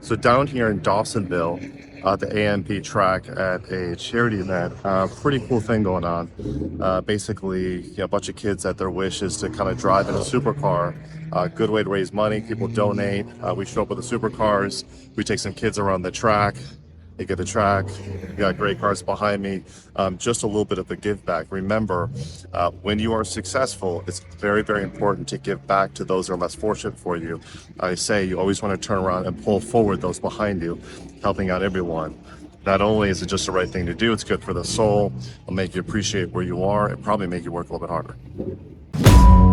So down here in Dawsonville, the AMP track at a charity event, pretty cool thing going on. Basically, a bunch of kids at their wish is to kind of drive in a supercar. Good way to raise money. People donate. We show up with the supercars. We take some kids around the track. They get the track. We got great cars behind me. Just a little bit of a give back. Remember, when you are successful, it's very, very important to give back to those who are less fortunate for you. I say you always want to turn around and pull forward those behind you, helping out everyone. Not only is it just the right thing to do, it's good for the soul. It'll make you appreciate where you are and probably make you work a little bit harder.